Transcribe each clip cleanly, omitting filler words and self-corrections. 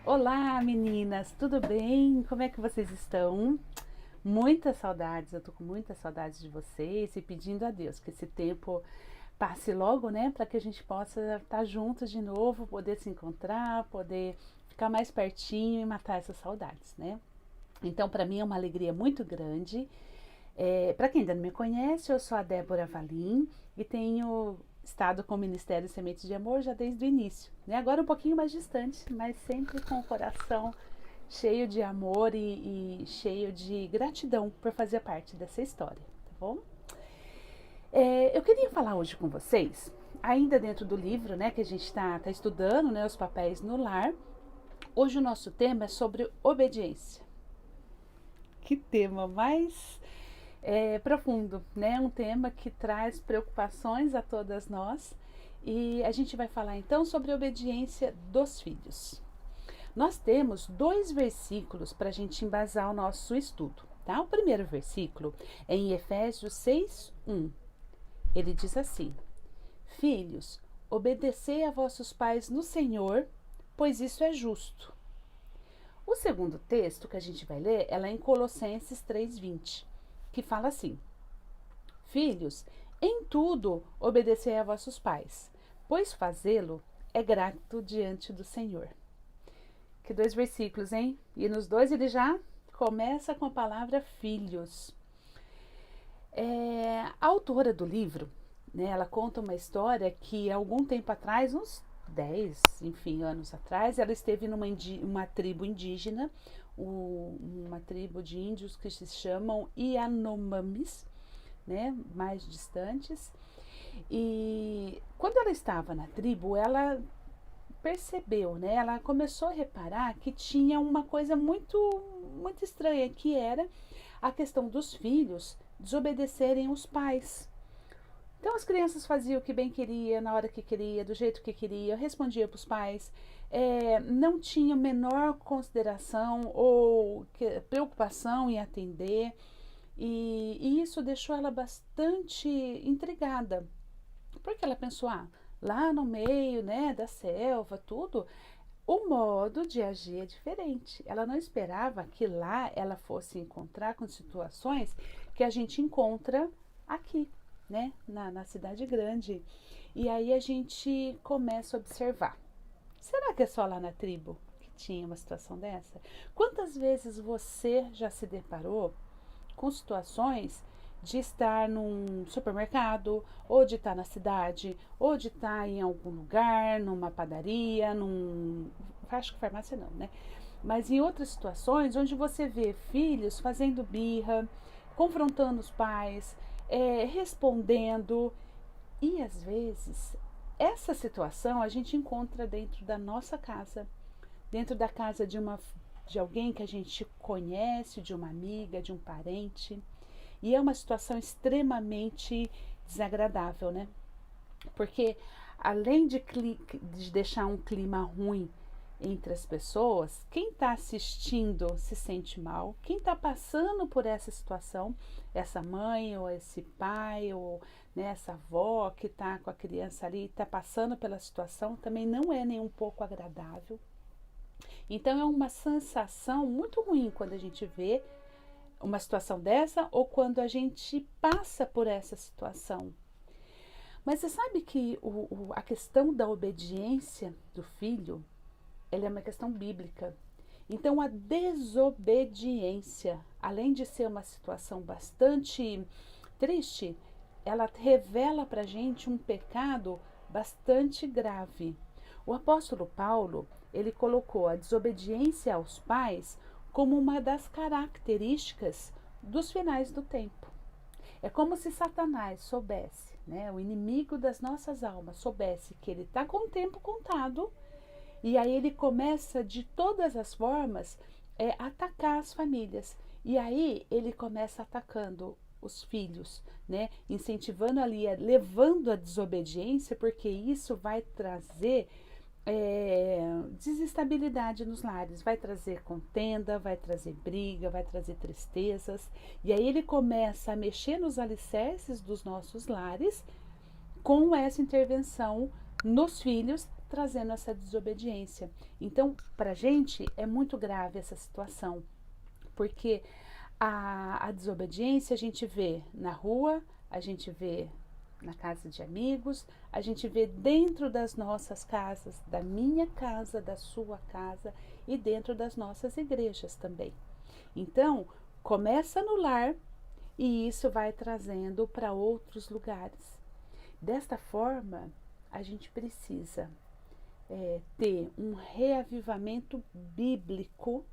Olá, meninas, tudo bem? Como é que vocês estão? Muitas saudades, eu tô com muitas saudades de vocês e pedindo a Deus que esse tempo passe logo, né, para que a gente possa estar juntos de novo, poder se encontrar, poder ficar mais pertinho e matar essas saudades, né? Então, para mim é uma alegria muito grande. Para quem ainda não me conhece, eu sou a Débora Valim e tenho estado com o Ministério Sementes de Amor já desde o início, né? Agora um pouquinho mais distante, mas sempre com o coração cheio de amor e cheio de gratidão por fazer parte dessa história, tá bom? Eu queria falar hoje com vocês, ainda dentro do livro, né, que a gente está estudando, né, os papéis no lar. Hoje o nosso tema é sobre obediência. Que tema mais profundo, né? Um tema que traz preocupações a todas nós. E a gente vai falar então sobre a obediência dos filhos. Nós temos dois versículos para a gente embasar o nosso estudo. Tá? O primeiro versículo é em Efésios 6:1. Ele diz assim: Filhos, obedecei a vossos pais no Senhor, pois isso é justo. O segundo texto que a gente vai ler é lá em Colossenses 3:20, que fala assim: Filhos, em tudo obedecei a vossos pais, pois fazê-lo é grato diante do Senhor. Que dois versículos, hein? E nos dois ele já começa com a palavra filhos. A autora do livro, né, ela conta uma história que algum tempo atrás, uns 10, enfim, anos atrás, ela esteve uma tribo indígena, uma tribo de índios que se chamam Yanomamis, né, mais distantes. E quando ela estava na tribo, ela percebeu, né? Ela começou a reparar que tinha uma coisa muito estranha, que era a questão dos filhos desobedecerem os pais. Então as crianças faziam o que bem queria, na hora que queria, do jeito que queria, respondia para os pais, não tinha menor consideração ou preocupação em atender, e isso deixou ela bastante intrigada, porque ela pensou, lá no meio, né, da selva, tudo, o modo de agir é diferente. Ela não esperava que lá ela fosse encontrar com situações que a gente encontra aqui, né, na cidade grande. E aí a gente começa a observar. Será que é só lá na tribo que tinha uma situação dessa? Quantas vezes você já se deparou com situações de estar num supermercado, ou de estar na cidade, ou de estar em algum lugar, numa padaria, acho que farmácia não, né? Mas em outras situações onde você vê filhos fazendo birra, confrontando os pais, respondendo. E às vezes essa situação a gente encontra dentro da nossa casa, dentro da casa de alguém que a gente conhece, de uma amiga, de um parente. E é uma situação extremamente desagradável, né? Porque além de deixar um clima ruim entre as pessoas, quem está assistindo se sente mal, quem está passando por essa situação, essa mãe ou esse pai ou, né, essa avó que está com a criança ali, está passando pela situação, também não é nem um pouco agradável. Então é uma sensação muito ruim quando a gente vê uma situação dessa ou quando a gente passa por essa situação. Mas você sabe que a questão da obediência do filho, ela é uma questão bíblica. Então a desobediência, além de ser uma situação bastante triste, ela revela para a gente um pecado bastante grave. O apóstolo Paulo, ele colocou a desobediência aos pais como uma das características dos finais do tempo. É como se Satanás soubesse, né, o inimigo das nossas almas, soubesse que ele está com o tempo contado, e aí ele começa de todas as formas atacar as famílias. E aí ele começa atacando os filhos, né, incentivando ali, levando a desobediência, porque isso vai trazer desestabilidade nos lares, vai trazer contenda, vai trazer briga, vai trazer tristezas. E aí ele começa a mexer nos alicerces dos nossos lares com essa intervenção nos filhos, trazendo essa desobediência. Então, para a gente é muito grave essa situação, porque a desobediência a gente vê na rua, a gente vê na casa de amigos, a gente vê dentro das nossas casas, da minha casa, da sua casa e dentro das nossas igrejas também. Então, começa no lar e isso vai trazendo para outros lugares. Desta forma, a gente precisa ter um reavivamento bíblico,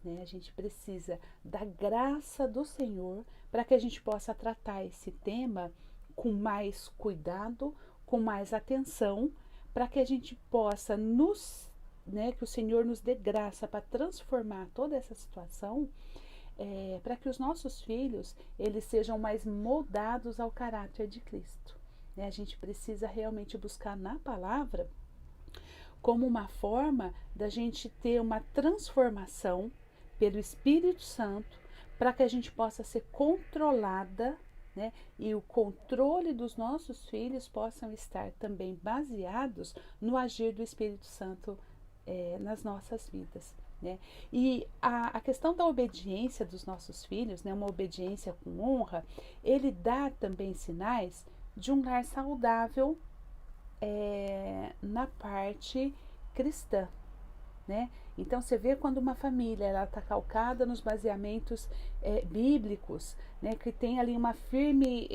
né? A gente precisa da graça do Senhor para que a gente possa tratar esse tema com mais cuidado, com mais atenção, para que a gente possa que o Senhor nos dê graça para transformar toda essa situação, para que os nossos filhos eles sejam mais moldados ao caráter de Cristo. Né? A gente precisa realmente buscar na palavra como uma forma da gente ter uma transformação pelo Espírito Santo para que a gente possa ser controlada, né? E o controle dos nossos filhos possam estar também baseados no agir do Espírito Santo nas nossas vidas. Né? E a questão da obediência dos nossos filhos, né, uma obediência com honra, ele dá também sinais de um lar saudável na parte cristã. Né? Então você vê quando uma família está calcada nos baseamentos bíblicos, né, que tem ali uma firme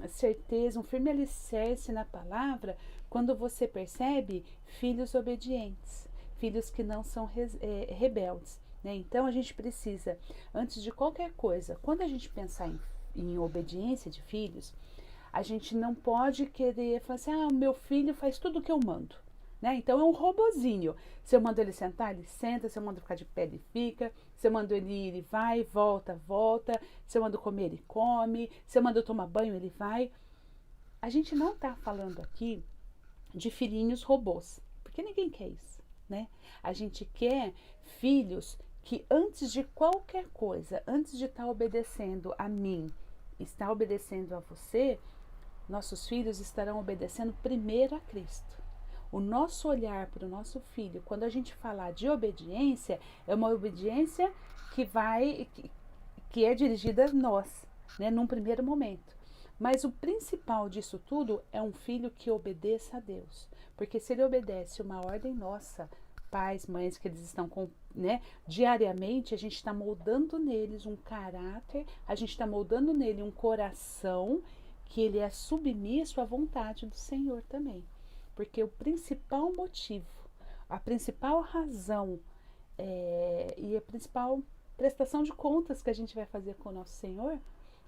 certeza, um firme alicerce na palavra, quando você percebe filhos obedientes, filhos que não são rebeldes. Né? Então a gente precisa, antes de qualquer coisa, quando a gente pensar em obediência de filhos, a gente não pode querer falar assim, o meu filho faz tudo o que eu mando. Né? Então é um robozinho. Se eu mando ele sentar, ele senta. Se eu mando ficar de pé, ele fica. Se eu mando ele ir, ele vai, volta, volta. Se eu mando comer, ele come. Se eu mando tomar banho, ele vai. A gente não está falando aqui de filhinhos robôs, porque ninguém quer isso. Né? A gente quer filhos que antes de qualquer coisa, antes de estar obedecendo a mim, estar obedecendo a você, nossos filhos estarão obedecendo primeiro a Cristo. O nosso olhar para o nosso filho, quando a gente falar de obediência, é uma obediência que é dirigida a nós, né, num primeiro momento. Mas o principal disso tudo é um filho que obedeça a Deus. Porque se ele obedece uma ordem nossa, pais, mães, que eles estão com, né, diariamente, a gente está moldando neles um caráter, a gente está moldando nele um coração que ele é submisso à vontade do Senhor também. Porque o principal motivo, a principal razão e a principal prestação de contas que a gente vai fazer com o nosso Senhor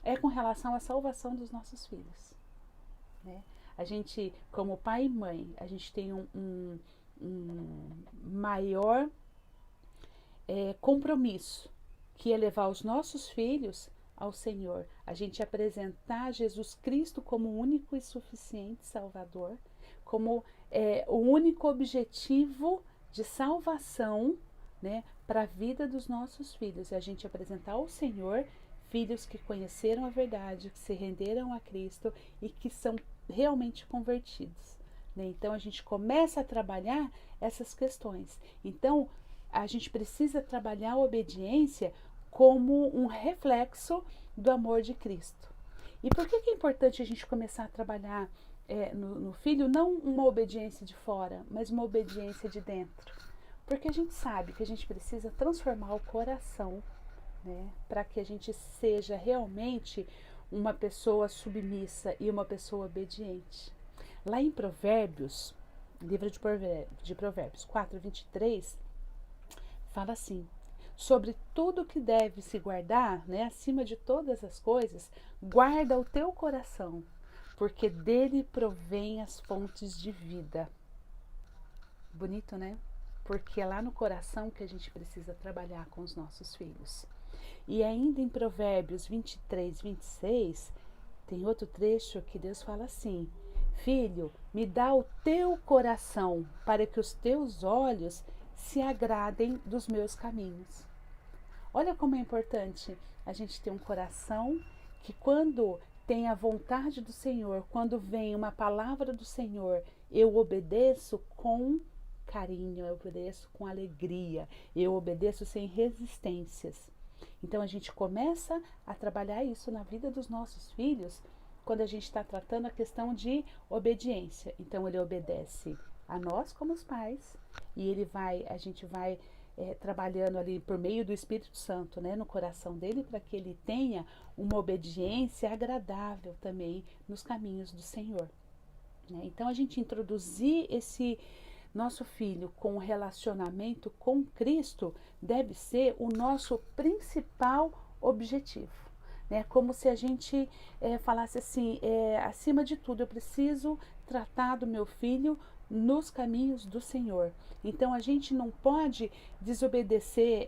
é com relação à salvação dos nossos filhos. Né? A gente, como pai e mãe, a gente tem um maior compromisso, que é levar os nossos filhos ao Senhor. A gente apresentar Jesus Cristo como o único e suficiente Salvador, como o único objetivo de salvação, né, para a vida dos nossos filhos. E a gente apresentar ao Senhor filhos que conheceram a verdade, que se renderam a Cristo e que são realmente convertidos. Né? Então a gente começa a trabalhar essas questões. Então a gente precisa trabalhar a obediência como um reflexo do amor de Cristo. E por que é importante a gente começar a trabalhar no filho, não uma obediência de fora, mas uma obediência de dentro? Porque a gente sabe que a gente precisa transformar o coração, né, para que a gente seja realmente uma pessoa submissa e uma pessoa obediente. Lá em Provérbios, livro de Provérbios 4:23, fala assim: sobre tudo que deve se guardar, né, acima de todas as coisas, guarda o teu coração, porque dele provém as fontes de vida. Bonito, né? Porque é lá no coração que a gente precisa trabalhar com os nossos filhos. E ainda em Provérbios 23:26, tem outro trecho que Deus fala assim: filho, me dá o teu coração, para que os teus olhos se agradem dos meus caminhos. Olha como é importante a gente ter um coração que, quando tem a vontade do Senhor, quando vem uma palavra do Senhor eu obedeço com carinho, eu obedeço com alegria, eu obedeço sem resistências. Então a gente começa a trabalhar isso na vida dos nossos filhos quando a gente está tratando a questão de obediência. Então ele obedece a nós como os pais e a gente vai trabalhando ali por meio do Espírito Santo, né, no coração dele, para que ele tenha uma obediência agradável também nos caminhos do Senhor. Né? Então a gente introduzir esse nosso filho com o relacionamento com Cristo deve ser o nosso principal objetivo. Né? Como se a gente falasse assim, acima de tudo, eu preciso tratar do meu filho nos caminhos do Senhor. Então a gente não pode desobedecer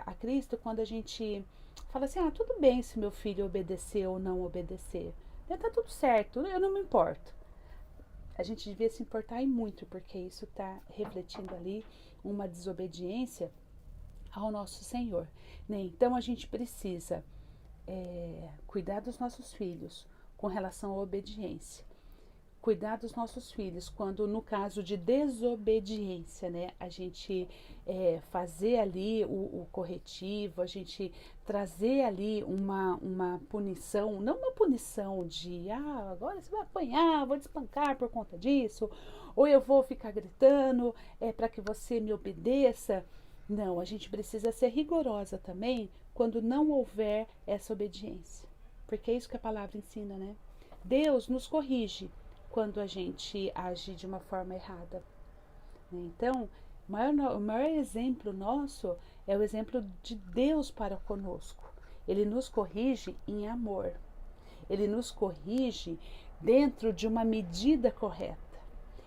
a Cristo quando a gente fala assim, tudo bem se meu filho obedecer ou não obedecer. Tá tudo certo, eu não me importo. A gente devia se importar muito, porque isso está refletindo ali uma desobediência ao nosso Senhor. Né? Então a gente precisa cuidar dos nossos filhos com relação à obediência. Cuidar dos nossos filhos quando, no caso de desobediência, né, a gente fazer ali o corretivo, a gente trazer ali uma punição, não uma punição de agora você vai apanhar, vou te espancar por conta disso, ou eu vou ficar gritando para que você me obedeça. Não, a gente precisa ser rigorosa também quando não houver essa obediência, porque é isso que a palavra ensina, né? Deus nos corrige quando a gente age de uma forma errada. Então, o maior exemplo nosso é o exemplo de Deus para conosco. Ele nos corrige em amor. Ele nos corrige dentro de uma medida correta.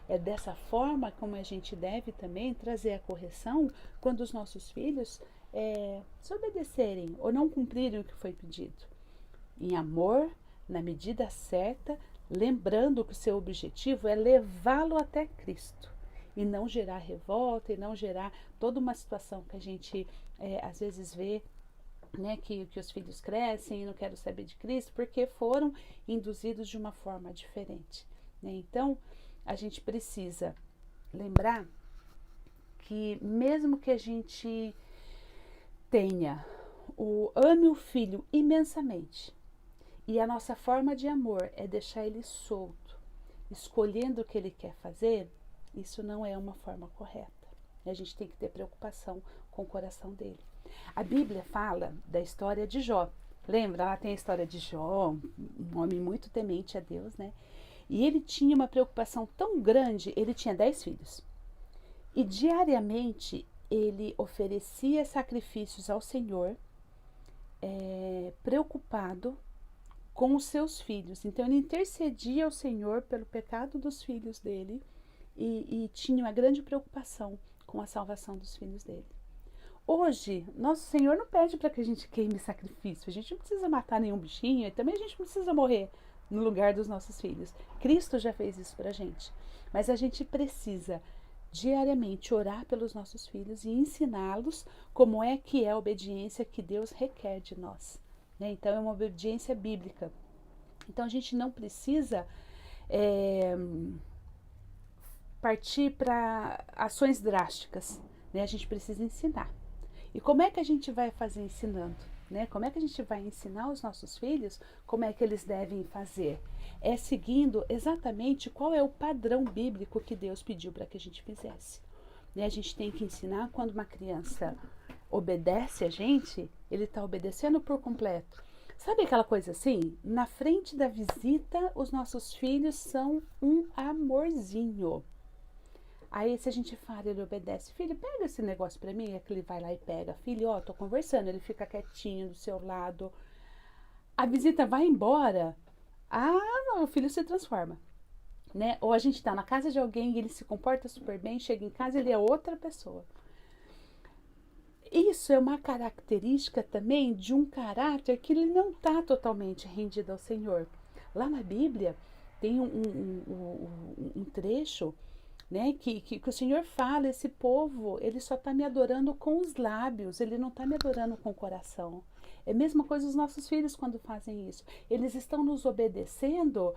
É dessa forma como a gente deve também trazer a correção quando os nossos filhos desobedecerem ou não cumprirem o que foi pedido. Em amor, na medida certa, lembrando que o seu objetivo é levá-lo até Cristo e não gerar revolta e não gerar toda uma situação que a gente às vezes vê, né, que os filhos crescem e não querem saber de Cristo porque foram induzidos de uma forma diferente. Né? Então, a gente precisa lembrar que mesmo que a gente ame o filho imensamente, e a nossa forma de amor é deixar ele solto, escolhendo o que ele quer fazer, isso não é uma forma correta. A gente tem que ter preocupação com o coração dele. A Bíblia fala da história de Jó. Lembra? Lá tem a história de Jó, um homem muito temente a Deus, né? E ele tinha uma preocupação tão grande, ele tinha 10 filhos. E diariamente ele oferecia sacrifícios ao Senhor, preocupado com os seus filhos. Então ele intercedia ao Senhor pelo pecado dos filhos dele e tinha uma grande preocupação com a salvação dos filhos dele. Hoje, nosso Senhor não pede para que a gente queime sacrifício. A gente não precisa matar nenhum bichinho e também a gente não precisa morrer no lugar dos nossos filhos. Cristo já fez isso para a gente. Mas a gente precisa diariamente orar pelos nossos filhos e ensiná-los como é que é a obediência que Deus requer de nós. Né? Então é uma obediência bíblica. Então a gente não precisa partir para ações drásticas. Né? A gente precisa ensinar. E como é que a gente vai fazer ensinando? Né? Como é que a gente vai ensinar os nossos filhos como é que eles devem fazer? É seguindo exatamente qual é o padrão bíblico que Deus pediu para que a gente fizesse. Né? A gente tem que ensinar quando uma criança obedece a gente, ele está obedecendo por completo. Sabe aquela coisa assim? Na frente da visita, os nossos filhos são um amorzinho. Aí se a gente fala, ele obedece. Filho, pega esse negócio pra mim. É que ele vai lá e pega. Filho, tô conversando. Ele fica quietinho do seu lado. A visita vai embora. Não, o filho se transforma. Né? Ou a gente tá na casa de alguém e ele se comporta super bem. Chega em casa, ele é outra pessoa. Isso é uma característica também de um caráter que ele não tá totalmente rendido ao Senhor. Lá na Bíblia tem um trecho, né? Que o Senhor fala, esse povo, ele só está me adorando com os lábios, ele não está me adorando com o coração. É a mesma coisa os nossos filhos quando fazem isso. Eles estão nos obedecendo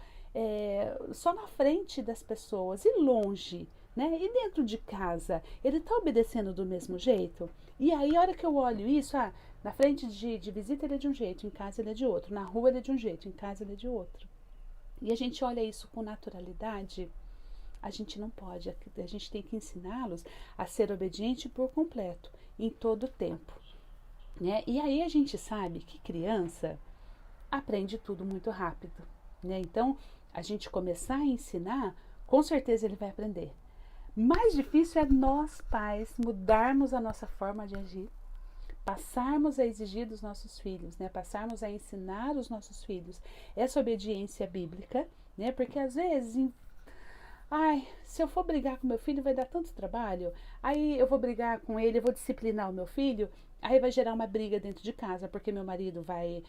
só na frente das pessoas e longe, né? E dentro de casa, ele está obedecendo do mesmo jeito? E aí, a hora que eu olho isso, na frente de visita ele é de um jeito, em casa ele é de outro, na rua ele é de um jeito, em casa ele é de outro. E a gente olha isso com naturalidade, a gente não pode, a gente tem que ensiná-los a ser obediente por completo, em todo o tempo, né? E aí a gente sabe que criança aprende tudo muito rápido, né? Então, a gente começar a ensinar, com certeza ele vai aprender. Mais difícil é nós, pais, mudarmos a nossa forma de agir, passarmos a exigir dos nossos filhos, né? Passarmos a ensinar os nossos filhos essa obediência bíblica, né? Porque às vezes, se eu for brigar com meu filho vai dar tanto trabalho, aí eu vou brigar com ele, eu vou disciplinar o meu filho, aí vai gerar uma briga dentro de casa, porque meu marido vai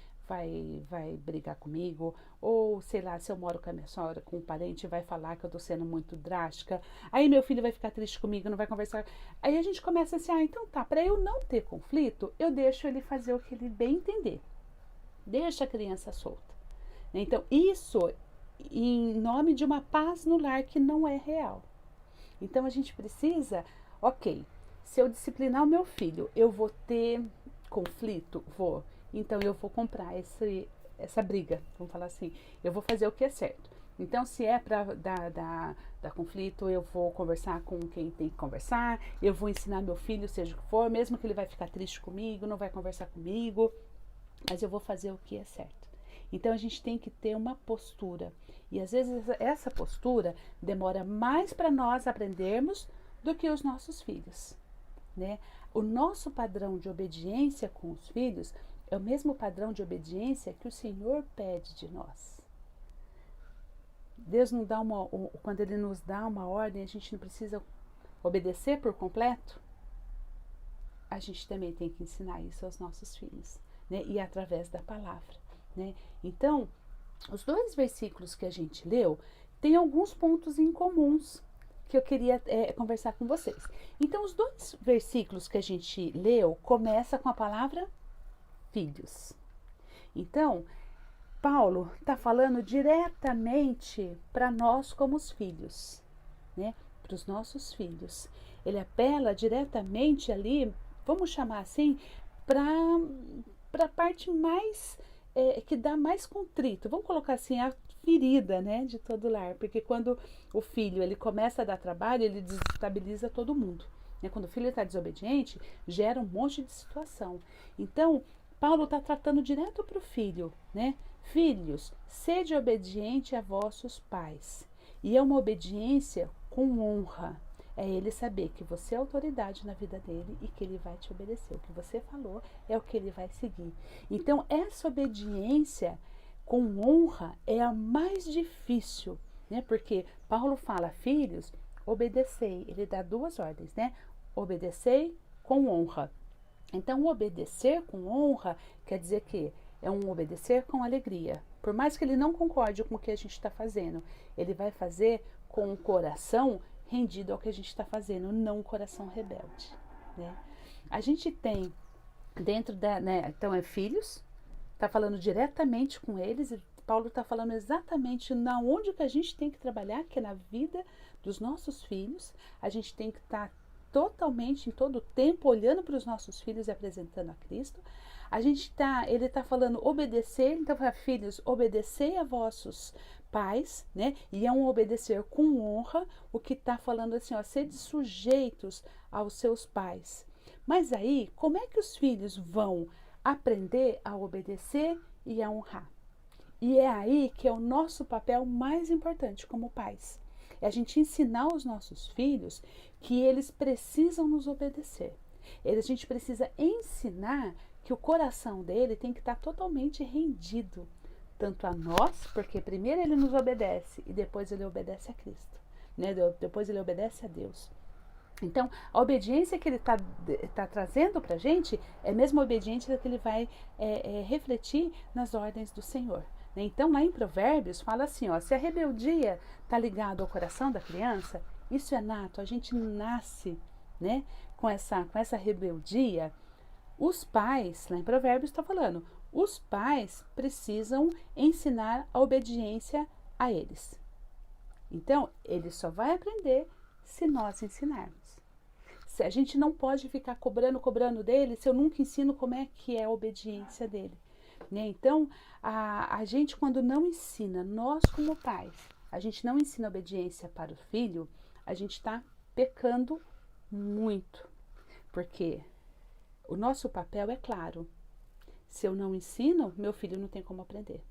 brigar comigo, ou sei lá, se eu moro com a minha sogra, com um parente, vai falar que eu tô sendo muito drástica, aí meu filho vai ficar triste comigo, não vai conversar. Aí a gente começa assim, então tá, para eu não ter conflito, eu deixo ele fazer o que ele bem entender. Deixa a criança solta. Então, isso em nome de uma paz no lar que não é real. Então a gente precisa, ok, se eu disciplinar o meu filho, eu vou ter conflito? Vou. Então eu vou comprar essa briga, vamos falar assim, eu vou fazer o que é certo. Então, se é para dar conflito, eu vou conversar com quem tem que conversar, eu vou ensinar meu filho, seja o que for, mesmo que ele vai ficar triste comigo, não vai conversar comigo, mas eu vou fazer o que é certo. Então, a gente tem que ter uma postura. E às vezes essa postura demora mais para nós aprendermos do que os nossos filhos, né? O nosso padrão de obediência com os filhos é o mesmo padrão de obediência que o Senhor pede de nós. Deus não dá quando Ele nos dá uma ordem, a gente não precisa obedecer por completo. A gente também tem que ensinar isso aos nossos filhos, né? E através da palavra, né? Então, os 2 versículos que a gente leu têm alguns pontos em comuns que eu queria conversar com vocês. Então, os 2 versículos que a gente leu começam com a palavra filhos. Então, Paulo está falando diretamente para nós como os filhos, né? Para os nossos filhos. Ele apela diretamente ali, vamos chamar assim, para a parte mais que dá mais contrito. Vamos colocar assim, a ferida, né, de todo lar. Porque quando o filho ele começa a dar trabalho, ele desestabiliza todo mundo, né? Quando o filho está desobediente, gera um monte de situação. Então, Paulo está tratando direto para o filho, né? Filhos, sede obediente a vossos pais. E é uma obediência com honra. É ele saber que você é autoridade na vida dele e que ele vai te obedecer. O que você falou é o que ele vai seguir. Então, essa obediência com honra é a mais difícil, né? Porque Paulo fala, filhos, obedecei. Ele dá 2 ordens, né? Obedecei com honra. Então, o obedecer com honra quer dizer que é um obedecer com alegria. Por mais que ele não concorde com o que a gente está fazendo, ele vai fazer com o coração rendido ao que a gente está fazendo, não um coração rebelde, né? A gente tem dentro né, então é filhos, está falando diretamente com eles, e Paulo está falando exatamente na onde que a gente tem que trabalhar, que é na vida dos nossos filhos. A gente tem que estar totalmente, em todo o tempo, olhando para os nossos filhos e apresentando a Cristo. Ele está falando obedecer, então, filhos, obedecei a vossos pais, né? E é um obedecer com honra, o que está falando assim, sede sujeitos aos seus pais. Mas aí, como é que os filhos vão aprender a obedecer e a honrar? E é aí que é o nosso papel mais importante como pais. É a gente ensinar os nossos filhos que eles precisam nos obedecer. A gente precisa ensinar que o coração dele tem que estar totalmente rendido, tanto a nós, porque primeiro ele nos obedece e depois ele obedece a Cristo, né? Depois ele obedece a Deus. Então, a obediência que ele tá trazendo para a gente é a mesma obediência que ele vai refletir nas ordens do Senhor. Né? Então, lá em Provérbios, fala assim, se a rebeldia está ligada ao coração da criança, Isso é nato, a gente nasce, né, com essa rebeldia. Os pais, lá em Provérbios está falando, os pais precisam ensinar a obediência a eles. Então, ele só vai aprender se nós ensinarmos. Se a gente não pode ficar cobrando dele se eu nunca ensino como é que é a obediência dele. Né? Então, a gente quando não ensina, nós como pais, a gente não ensina obediência para o filho, a gente está pecando muito. Porque o nosso papel é claro. Se eu não ensino, meu filho não tem como aprender.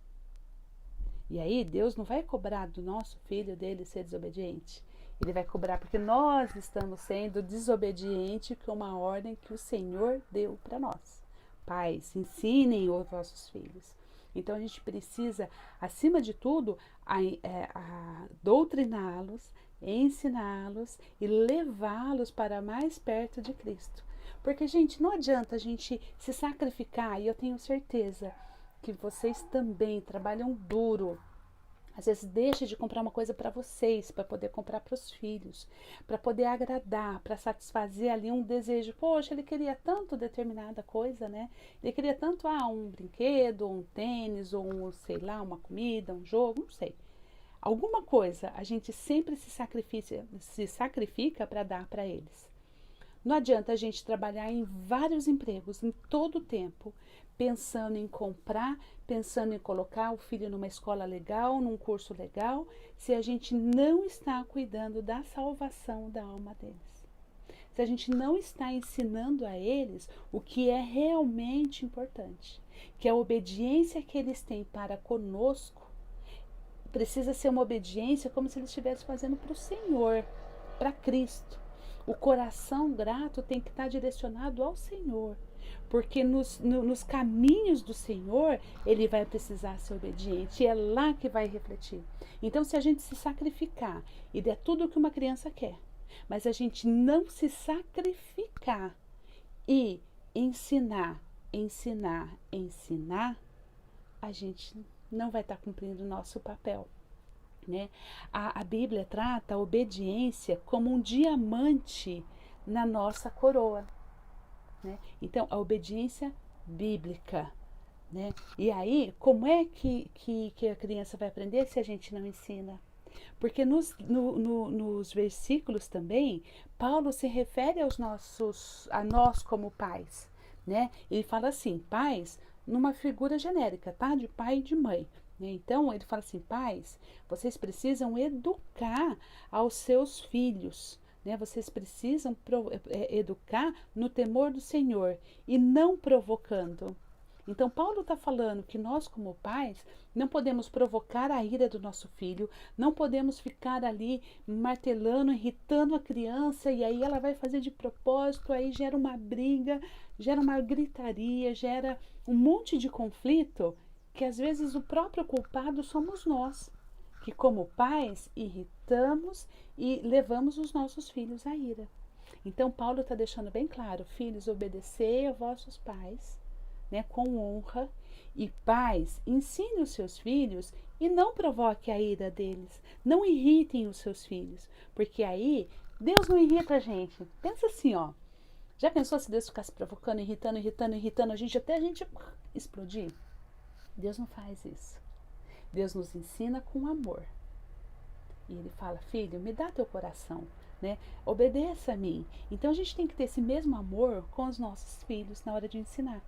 E aí Deus não vai cobrar do nosso filho dele ser desobediente. Ele vai cobrar porque nós estamos sendo desobedientes com uma ordem que o Senhor deu para nós. Pais, ensinem os vossos filhos. Então a gente precisa, acima de tudo, a doutriná-los, ensiná-los e levá-los para mais perto de Cristo. Porque, gente, não adianta a gente se sacrificar, e eu tenho certeza que vocês também trabalham duro. Às vezes deixa de comprar uma coisa para vocês, para poder comprar para os filhos, para poder agradar, para satisfazer ali um desejo. Poxa, ele queria tanto determinada coisa, né? Ele queria tanto um brinquedo, um tênis, ou sei lá, uma comida, um jogo, não sei. Alguma coisa a gente sempre se sacrifica para dar para eles. Não adianta a gente trabalhar em vários empregos, em todo o tempo, pensando em comprar, pensando em colocar o filho numa escola legal, num curso legal, se a gente não está cuidando da salvação da alma deles. Se a gente não está ensinando a eles o que é realmente importante, que a obediência que eles têm para conosco precisa ser uma obediência como se eles estivessem fazendo para o Senhor, para Cristo. O coração grato tem que estar direcionado ao Senhor, porque nos caminhos do Senhor ele vai precisar ser obediente, e é lá que vai refletir. Então, se a gente se sacrificar e der tudo o que uma criança quer, mas a gente não se sacrificar e ensinar, a gente não vai estar cumprindo o nosso papel. Né? A Bíblia trata a obediência como um diamante na nossa coroa. Né? Então, a obediência bíblica. Né? E aí, como é que a criança vai aprender se a gente não ensina? Porque nos versículos também, Paulo se refere a nós como pais. Né? Ele fala assim, pais, numa figura genérica, tá? De pai e de mãe. Então, ele fala assim, pais, vocês precisam educar aos seus filhos, né? Vocês precisam educar no temor do Senhor e não provocando. Então, Paulo está falando que nós, como pais, não podemos provocar a ira do nosso filho, não podemos ficar ali martelando, irritando a criança, e aí ela vai fazer de propósito, aí gera uma briga, gera uma gritaria, gera um monte de conflito, que às vezes o próprio culpado somos nós, que como pais irritamos e levamos os nossos filhos à ira. Então Paulo está deixando bem claro, filhos, obedecei a vossos pais, né, com honra, e pais, ensine os seus filhos e não provoque a ira deles, não irritem os seus filhos, porque aí Deus não irrita a gente. Pensa assim, ó, já pensou se Deus ficasse provocando, irritando a gente até a gente explodir? Deus não faz isso. Deus nos ensina com amor. E ele fala, filho, me dá teu coração, né? Obedeça a mim. Então a gente tem que ter esse mesmo amor com os nossos filhos na hora de ensinar.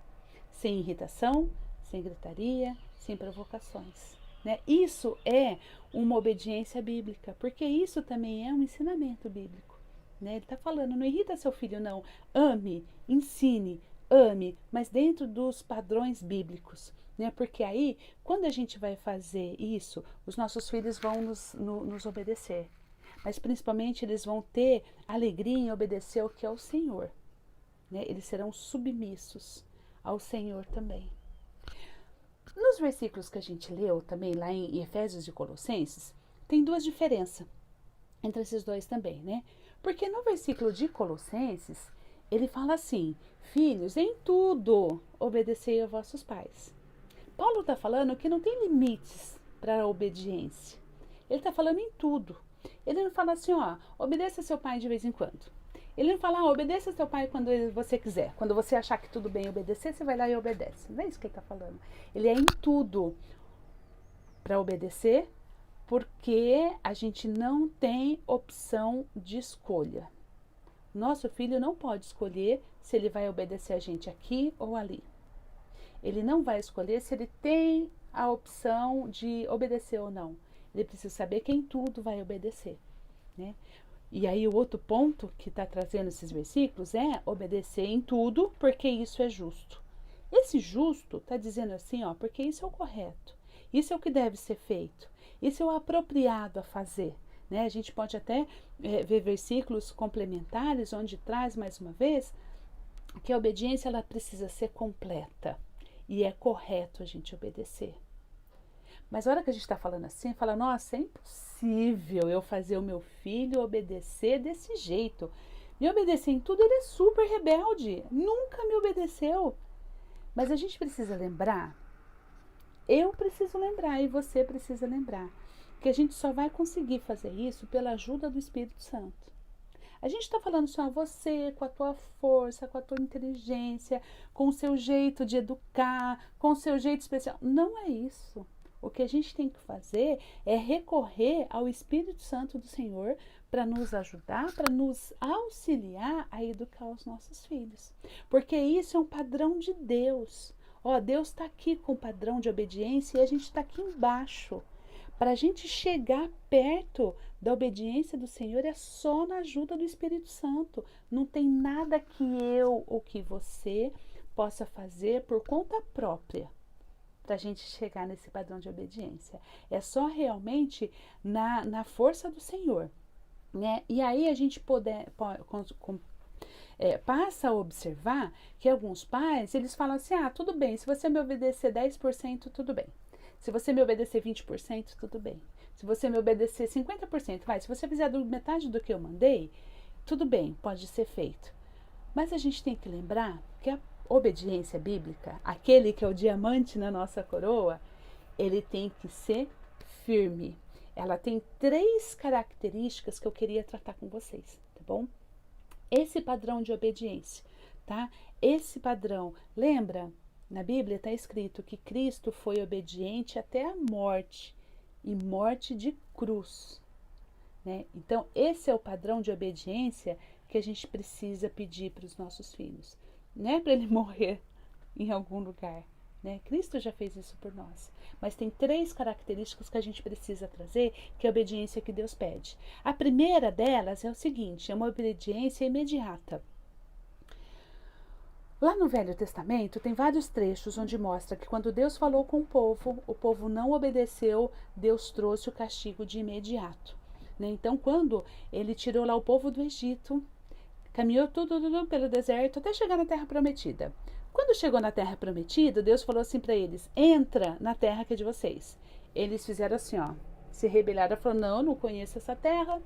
Sem irritação, sem gritaria, sem provocações. Né? Isso é uma obediência bíblica, porque isso também é um ensinamento bíblico. Né? Ele está falando, não irrita seu filho, não. Ame, ensine, ame, mas dentro dos padrões bíblicos. Né? Porque aí, quando a gente vai fazer isso, os nossos filhos vão nos obedecer. Mas principalmente eles vão ter alegria em obedecer ao que é o Senhor. Né? Eles serão submissos ao Senhor também. Nos versículos que a gente leu também, lá em Efésios e Colossenses, tem duas diferenças entre esses dois também, né? Porque no versículo de Colossenses, ele fala assim, filhos, em tudo obedecei a vossos pais. Paulo está falando que não tem limites para a obediência. Ele está falando em tudo. Ele não fala assim, ó, obedeça seu pai de vez em quando. Ele não fala, obedeça seu pai quando você quiser. Quando você achar que tudo bem obedecer, você vai lá e obedece. Não é isso que ele está falando. Ele é em tudo para obedecer, porque a gente não tem opção de escolha. Nosso filho não pode escolher se ele vai obedecer a gente aqui ou ali. Ele não vai escolher se ele tem a opção de obedecer ou não. Ele precisa saber que em tudo vai obedecer, né? E aí o outro ponto que está trazendo esses versículos é obedecer em tudo, porque isso é justo. Esse justo está dizendo assim, ó, porque isso é o correto. Isso é o que deve ser feito. Isso é o apropriado a fazer, né? A gente pode até ver versículos complementares onde traz mais uma vez que a obediência ela precisa ser completa e é correto a gente obedecer. Mas a hora que a gente está falando assim, fala, nossa, é impossível eu fazer o meu filho obedecer desse jeito. Me obedecer em tudo, ele é super rebelde, nunca me obedeceu. Mas a gente precisa lembrar, eu preciso lembrar e você precisa lembrar, que a gente só vai conseguir fazer isso pela ajuda do Espírito Santo. A gente está falando só você, com a tua força, com a tua inteligência, com o seu jeito de educar, com o seu jeito especial. Não é isso. O que a gente tem que fazer é recorrer ao Espírito Santo do Senhor para nos ajudar, para nos auxiliar a educar os nossos filhos. Porque isso é um padrão de Deus. Ó, Deus está aqui com o padrão de obediência e a gente está aqui embaixo. Para a gente chegar perto da obediência do Senhor é só na ajuda do Espírito Santo. Não tem nada que eu ou que você possa fazer por conta própria para a gente chegar nesse padrão de obediência. É só realmente na força do Senhor, né? E aí a gente passa a observar que alguns pais, eles falam assim, tudo bem, se você me obedecer 10%, tudo bem. Se você me obedecer 20%, tudo bem. Se você me obedecer 50%, se você fizer metade do que eu mandei, tudo bem, pode ser feito. Mas a gente tem que lembrar que a obediência bíblica, aquele que é o diamante na nossa coroa, ele tem que ser firme. Ela tem 3 características que eu queria tratar com vocês, tá bom? Esse padrão de obediência, tá? Esse padrão, lembra? Na Bíblia está escrito que Cristo foi obediente até a morte, e morte de cruz, né? Então, esse é o padrão de obediência que a gente precisa pedir para os nossos filhos. Não é para ele morrer em algum lugar, né? Cristo já fez isso por nós. Mas tem 3 características que a gente precisa trazer, que é a obediência que Deus pede. A primeira delas é o seguinte, é uma obediência imediata. Lá no Velho Testamento tem vários trechos onde mostra que quando Deus falou com o povo não obedeceu, Deus trouxe o castigo de imediato, né? Então, quando ele tirou lá o povo do Egito, caminhou tudo pelo deserto até chegar na Terra Prometida. Quando chegou na Terra Prometida, Deus falou assim para eles, entra na terra que é de vocês. Eles fizeram assim, ó, se rebelaram, falaram, não conheço essa terra.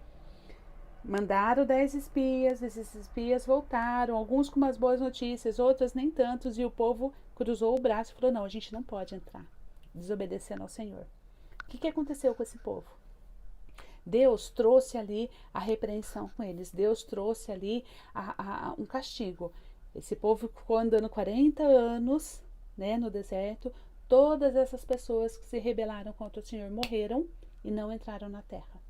Mandaram 10 espias, esses espias voltaram, alguns com umas boas notícias, outras nem tantos, e o povo cruzou o braço e falou, não, a gente não pode entrar, desobedecendo ao Senhor. O que aconteceu com esse povo? Deus trouxe ali a repreensão com eles, Deus trouxe ali um castigo. Esse povo ficou andando 40 anos, né, no deserto, todas essas pessoas que se rebelaram contra o Senhor morreram e não entraram na terra.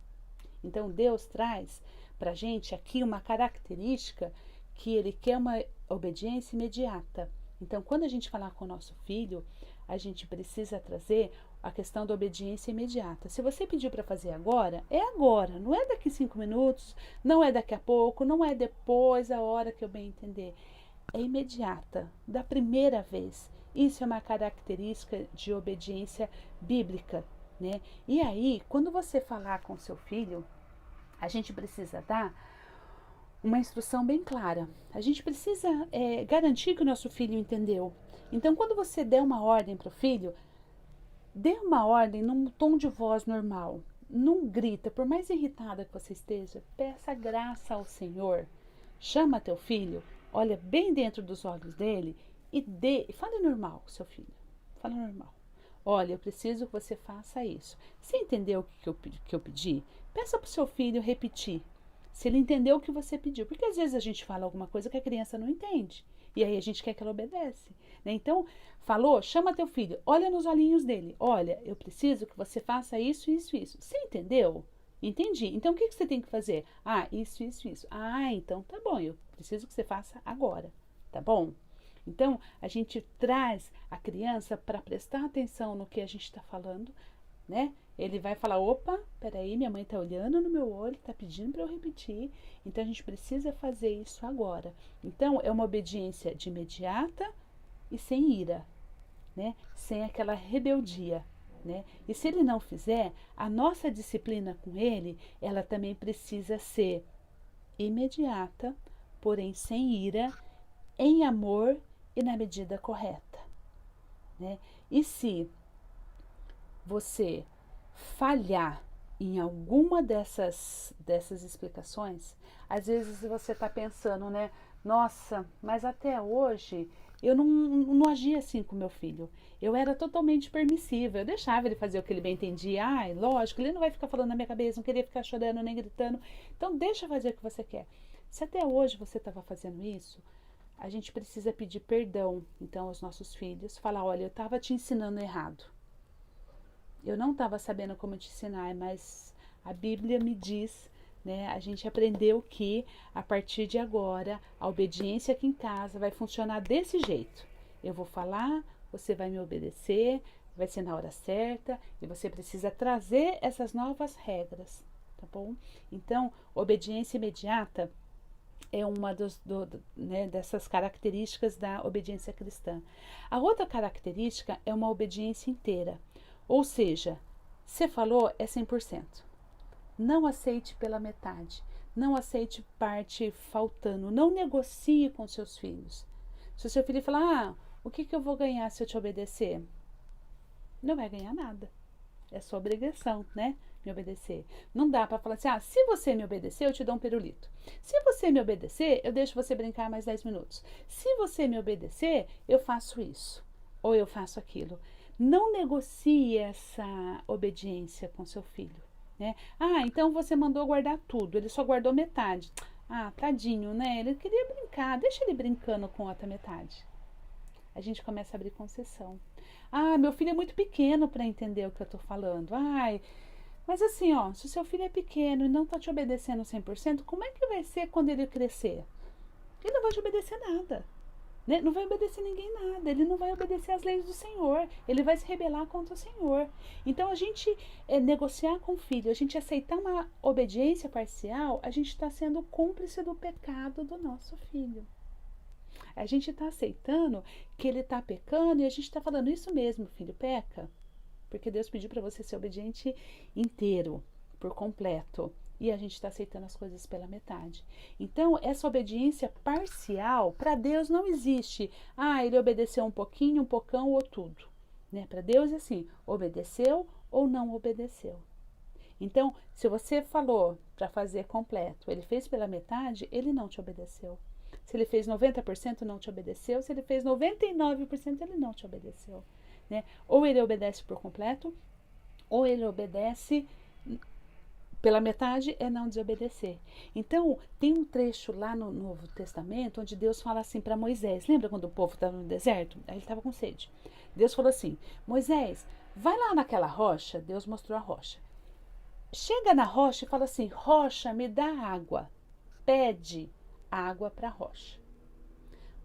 Então Deus traz para a gente aqui uma característica que Ele quer uma obediência imediata. Então, quando a gente falar com o nosso filho, a gente precisa trazer a questão da obediência imediata. Se você pediu para fazer agora, não é daqui 5 minutos, não é daqui a pouco, não é depois, a hora que eu bem entender. É imediata, da primeira vez. Isso é uma característica de obediência bíblica, né? E aí, quando você falar com seu filho, a gente precisa dar uma instrução bem clara. A gente precisa garantir que o nosso filho entendeu. Então, quando você der uma ordem para o filho, dê uma ordem num tom de voz normal. Não grita, por mais irritada que você esteja, peça graça ao Senhor. Chama teu filho, olha bem dentro dos olhos dele e fale normal com seu filho. Fala normal. Olha, eu preciso que você faça isso. Você entendeu o que eu pedi? Peça para o seu filho repetir, se ele entendeu o que você pediu. Porque às vezes a gente fala alguma coisa que a criança não entende. E aí a gente quer que ela obedece. Né? Então, falou, chama teu filho, olha nos olhinhos dele. Olha, eu preciso que você faça isso, isso, isso. Você entendeu? Entendi. Então, o que você tem que fazer? Ah, isso, isso, isso. Ah, então tá bom, eu preciso que você faça agora. Tá bom? Então, a gente traz a criança para prestar atenção no que a gente está falando, né? Ele vai falar, opa, peraí, minha mãe está olhando no meu olho, está pedindo para eu repetir, então a gente precisa fazer isso agora. Então, é uma obediência de imediata e sem ira, né? Sem aquela rebeldia, né? E se ele não fizer, a nossa disciplina com ele, ela também precisa ser imediata, porém sem ira, em amor e na medida correta, né? E se você falhar em alguma dessas explicações, às vezes você está pensando, né? Nossa, mas até hoje eu não agia assim com meu filho. Eu era totalmente permissiva, eu deixava ele fazer o que ele bem entendia. Ai, lógico, ele não vai ficar falando na minha cabeça, não queria ficar chorando nem gritando. Então deixa fazer o que você quer. Se até hoje você estava fazendo isso, a gente precisa pedir perdão, então, aos nossos filhos. Falar, olha, eu estava te ensinando errado. Eu não estava sabendo como te ensinar, mas a Bíblia me diz, né? A gente aprendeu que a partir de agora a obediência aqui em casa vai funcionar desse jeito. Eu vou falar, você vai me obedecer, vai ser na hora certa e você precisa trazer essas novas regras, tá bom? Então, obediência imediata é uma né, dessas características da obediência cristã. A outra característica é uma obediência inteira. Ou seja, você falou é 100%. Não aceite pela metade. Não aceite parte faltando. Não negocie com seus filhos. Se o seu filho falar, o que eu vou ganhar se eu te obedecer? Não vai ganhar nada. É sua obrigação, né? Me obedecer. Não dá para falar assim, se você me obedecer, eu te dou um pirulito. Se você me obedecer, eu deixo você brincar mais 10 minutos. Se você me obedecer, eu faço isso. Ou eu faço aquilo. Não negocie essa obediência com seu filho, né? Então você mandou guardar tudo, ele só guardou metade. Tadinho, né? Ele queria brincar, deixa ele brincando com a outra metade. A gente começa a abrir concessão. Meu filho é muito pequeno para entender o que eu tô falando. Mas assim, se o seu filho é pequeno e não tá te obedecendo 100%, como é que vai ser quando ele crescer? Ele não vai te obedecer nada. Né? Não vai obedecer ninguém nada, ele não vai obedecer às leis do Senhor, ele vai se rebelar contra o Senhor. Então a gente negociar com o filho, a gente aceitar uma obediência parcial, a gente está sendo cúmplice do pecado do nosso filho. A gente está aceitando que ele está pecando e a gente está falando isso mesmo, filho, peca. Porque Deus pediu para você ser obediente inteiro, por completo. E a gente está aceitando as coisas pela metade. Então, essa obediência parcial, para Deus não existe. Ele obedeceu um pouquinho, um pocão ou tudo. Né? Para Deus é assim, obedeceu ou não obedeceu. Então, se você falou para fazer completo, ele fez pela metade, ele não te obedeceu. Se ele fez 90%, não te obedeceu. Se ele fez 99%, ele não te obedeceu. Né? Ou ele obedece por completo, ou ele obedece pela metade, é não desobedecer. Então, tem um trecho lá no Novo Testamento onde Deus fala assim para Moisés. Lembra quando o povo estava no deserto? Aí ele estava com sede. Deus falou assim, Moisés, vai lá naquela rocha. Deus mostrou a rocha. Chega na rocha e fala assim, rocha, me dá água. Pede água para a rocha.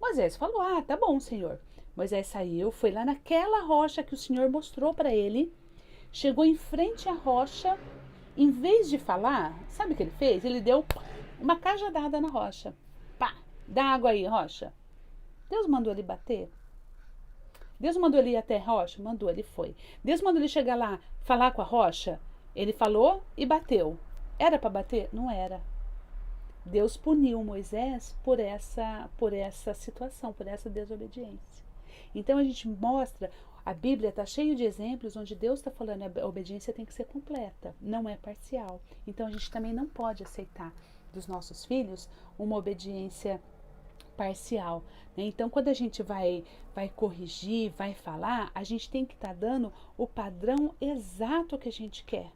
Moisés falou, tá bom, Senhor. Moisés saiu, foi lá naquela rocha que o Senhor mostrou para ele. Chegou em frente à rocha. Em vez de falar, sabe o que ele fez? Ele deu uma cajadada na rocha. Pá, dá água aí, rocha. Deus mandou ele bater? Deus mandou ele ir até a rocha? Mandou, ele foi. Deus mandou ele chegar lá, falar com a rocha? Ele falou e bateu. Era para bater? Não era. Deus puniu Moisés por essa situação, por essa desobediência. Então a gente mostra, a Bíblia está cheia de exemplos onde Deus está falando a obediência tem que ser completa, não é parcial. Então a gente também não pode aceitar dos nossos filhos uma obediência parcial. Né? Então quando a gente vai corrigir, vai falar, a gente tem que estar dando o padrão exato que a gente quer.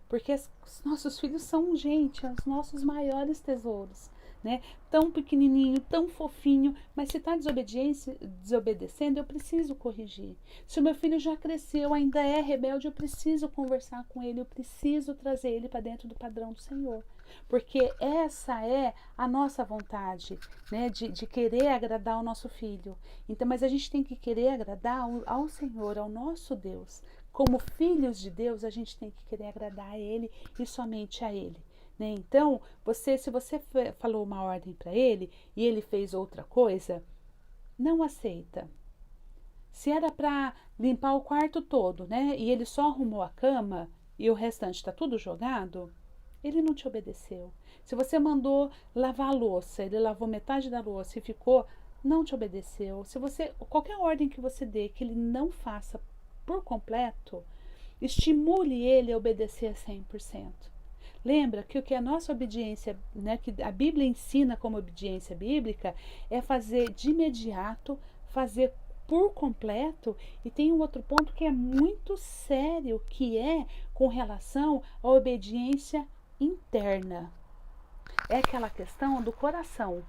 Porque os nossos filhos são, gente, os nossos maiores tesouros, né? Tão pequenininho, tão fofinho, mas se está desobedecendo, eu preciso corrigir. Se o meu filho já cresceu, ainda é rebelde, eu preciso conversar com ele, eu preciso trazer ele para dentro do padrão do Senhor. Porque essa é a nossa vontade, né? De querer agradar o nosso filho. Então, mas a gente tem que querer agradar ao Senhor, ao nosso Deus. Como filhos de Deus, a gente tem que querer agradar a Ele e somente a Ele. Né? Então, se você falou uma ordem para ele e ele fez outra coisa, não aceita. Se era para limpar o quarto todo, né, e ele só arrumou a cama e o restante está tudo jogado, ele não te obedeceu. Se você mandou lavar a louça, ele lavou metade da louça e ficou, não te obedeceu. Se você, qualquer ordem que você dê que ele não faça por completo, estimule ele a obedecer a 100%. Lembra que o que a nossa obediência, né, que a Bíblia ensina como obediência bíblica, é fazer de imediato, fazer por completo, e tem um outro ponto que é muito sério, que é com relação à obediência interna. É aquela questão do coração.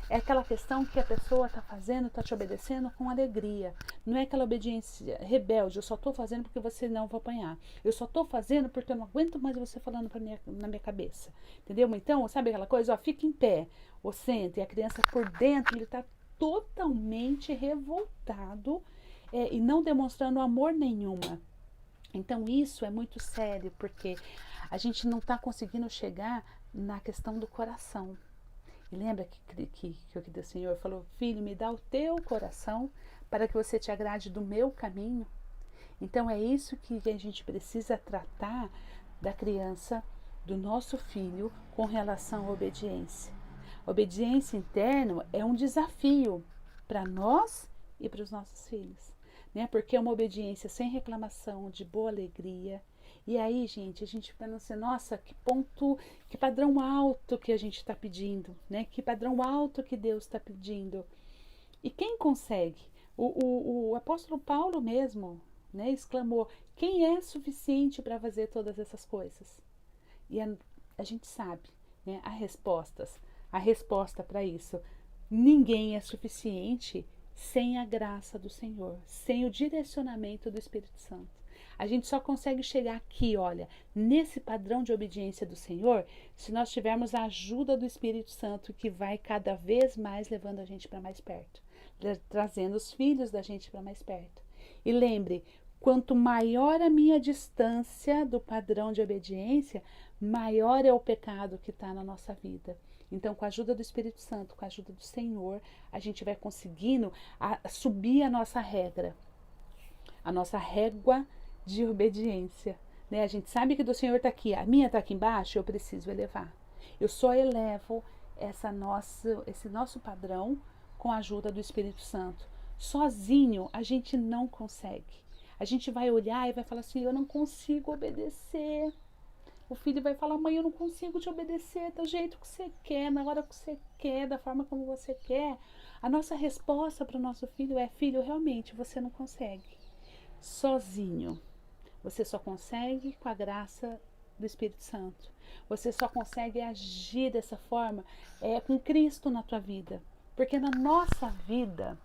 É aquela questão que a pessoa está fazendo, está te obedecendo com alegria. Não é aquela obediência rebelde, eu só estou fazendo porque você não vai apanhar. Eu só estou fazendo porque eu não aguento mais você falando na minha cabeça. Entendeu? Então, sabe aquela coisa? Ó, fica em pé, ou senta, e a criança por dentro, ele está totalmente revoltado e não demonstrando amor nenhuma. Então, isso é muito sério, porque a gente não está conseguindo chegar na questão do coração. E lembra que o Senhor falou, filho, me dá o teu coração para que você te agrade do meu caminho. Então é isso que a gente precisa tratar da criança, do nosso filho, com relação à obediência. A obediência interna é um desafio para nós e para os nossos filhos, né? Porque é uma obediência sem reclamação, de boa alegria. E aí, gente, a gente pensa assim, nossa, que ponto, que padrão alto que a gente está pedindo, né? Que padrão alto que Deus está pedindo. E quem consegue? O apóstolo Paulo mesmo, né, exclamou, quem é suficiente para fazer todas essas coisas? E a gente sabe, né, a resposta para isso. Ninguém é suficiente sem a graça do Senhor, sem o direcionamento do Espírito Santo. A gente só consegue chegar aqui, olha, nesse padrão de obediência do Senhor, se nós tivermos a ajuda do Espírito Santo, que vai cada vez mais levando a gente para mais perto, trazendo os filhos da gente para mais perto. E lembre, quanto maior a minha distância do padrão de obediência, maior é o pecado que está na nossa vida. Então, com a ajuda do Espírito Santo, com a ajuda do Senhor, a gente vai conseguindo subir a nossa régua de obediência, né? A gente sabe que do Senhor está aqui, a minha está aqui embaixo, eu preciso elevar. Eu só elevo esse nosso padrão com a ajuda do Espírito Santo. Sozinho a gente não consegue. A gente vai olhar e vai falar assim, eu não consigo obedecer. O filho vai falar, mãe, eu não consigo te obedecer do jeito que você quer, na hora que você quer, da forma como você quer. A nossa resposta para o nosso filho é, filho, realmente você não consegue. Sozinho. Você só consegue com a graça do Espírito Santo. Você só consegue agir dessa forma com Cristo na tua vida. Porque na nossa vida,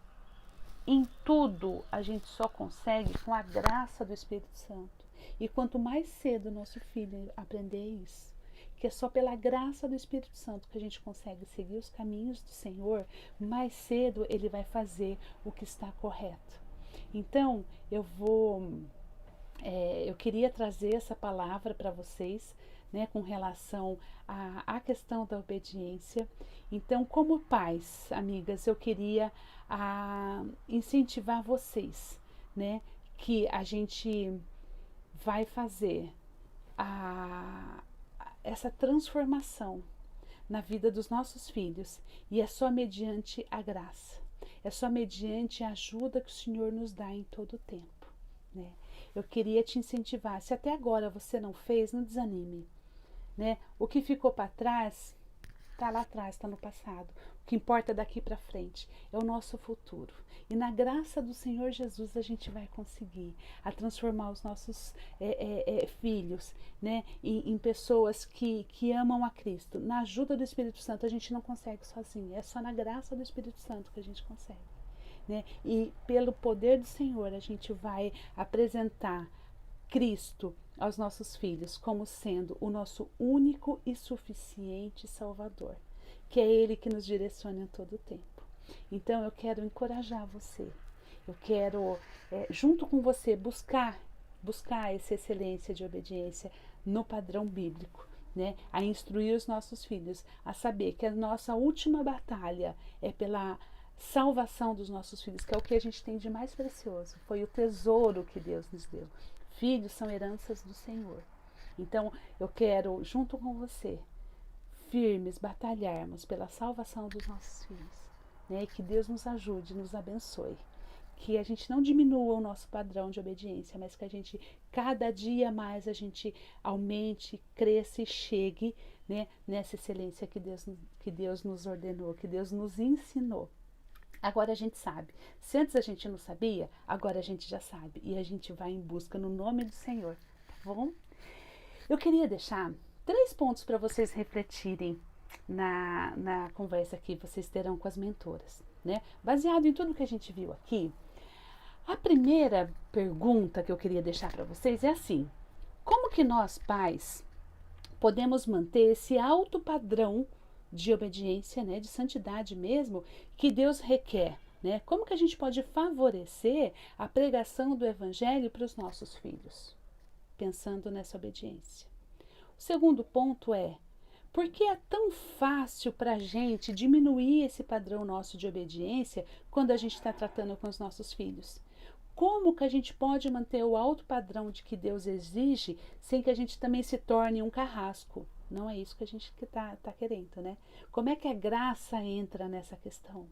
em tudo, a gente só consegue com a graça do Espírito Santo. E quanto mais cedo o nosso filho aprender isso, que é só pela graça do Espírito Santo que a gente consegue seguir os caminhos do Senhor, mais cedo ele vai fazer o que está correto. Então, eu queria trazer essa palavra para vocês, né, com relação à questão da obediência. Então, como pais, amigas, eu queria incentivar vocês, né, que a gente vai fazer essa transformação na vida dos nossos filhos, e é só mediante a graça, é só mediante a ajuda que o Senhor nos dá em todo o tempo, né? Eu queria te incentivar, se até agora você não fez, não desanime, né? O que ficou para trás, está lá atrás, está no passado. O que importa daqui para frente é o nosso futuro. E na graça do Senhor Jesus a gente vai conseguir a transformar os nossos filhos, né, em pessoas que amam a Cristo. Na ajuda do Espírito Santo a gente não consegue sozinho. É só na graça do Espírito Santo que a gente consegue. Né? E pelo poder do Senhor a gente vai apresentar Cristo aos nossos filhos como sendo o nosso único e suficiente Salvador, que é Ele que nos direciona em todo o tempo. Então eu quero encorajar você, eu quero junto com você buscar essa excelência de obediência no padrão bíblico, né? A instruir os nossos filhos a saber que a nossa última batalha é pela salvação dos nossos filhos, que é o que a gente tem de mais precioso, foi o tesouro que Deus nos deu. Filhos são heranças do Senhor. Então eu quero, junto com você, firmes, batalharmos pela salvação dos nossos filhos. Né? Que Deus nos ajude, nos abençoe. Que a gente não diminua o nosso padrão de obediência, mas que a gente, cada dia mais, a gente aumente, cresça e chegue, né, nessa excelência que Deus nos ordenou, que Deus nos ensinou. Agora a gente sabe. Se antes a gente não sabia, agora a gente já sabe. E a gente vai em busca no nome do Senhor. Tá bom? Eu queria deixar 3 pontos para vocês refletirem na conversa que vocês terão com as mentoras. Né? Baseado em tudo que a gente viu aqui, a primeira pergunta que eu queria deixar para vocês é assim: como que nós, pais, podemos manter esse alto padrão de obediência, né, de santidade mesmo, que Deus requer, né? Como que a gente pode favorecer a pregação do Evangelho para os nossos filhos, pensando nessa obediência? O segundo ponto é: por que é tão fácil para a gente diminuir esse padrão nosso de obediência quando a gente está tratando com os nossos filhos? Como que a gente pode manter o alto padrão de que Deus exige sem que a gente também se torne um carrasco? Não é isso que a gente tá querendo, né? Como é que a graça entra nessa questão?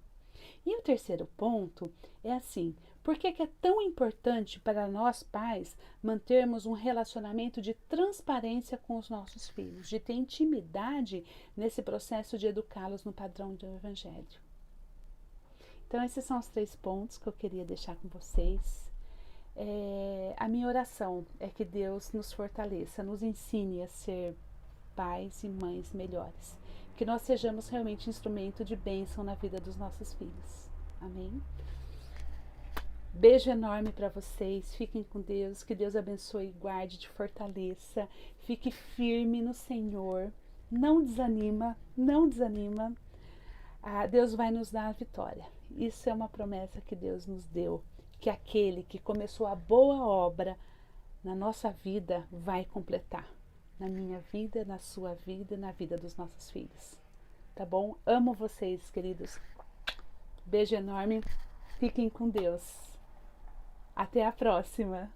E o terceiro ponto é assim: por que é tão importante para nós pais mantermos um relacionamento de transparência com os nossos filhos, de ter intimidade nesse processo de educá-los no padrão do Evangelho? Então esses são os 3 pontos que eu queria deixar com vocês. A minha oração é que Deus nos fortaleça, nos ensine a ser pais e mães melhores. Que nós sejamos realmente instrumento de bênção na vida dos nossos filhos. Amém? Beijo enorme para vocês. Fiquem com Deus. Que Deus abençoe e guarde, te fortaleça. Fique firme no Senhor. Não desanima, não desanima. Deus vai nos dar a vitória. Isso é uma promessa que Deus nos deu. Que aquele que começou a boa obra na nossa vida vai completar. Na minha vida, na sua vida e na vida dos nossos filhos. Tá bom? Amo vocês, queridos. Beijo enorme. Fiquem com Deus. Até a próxima.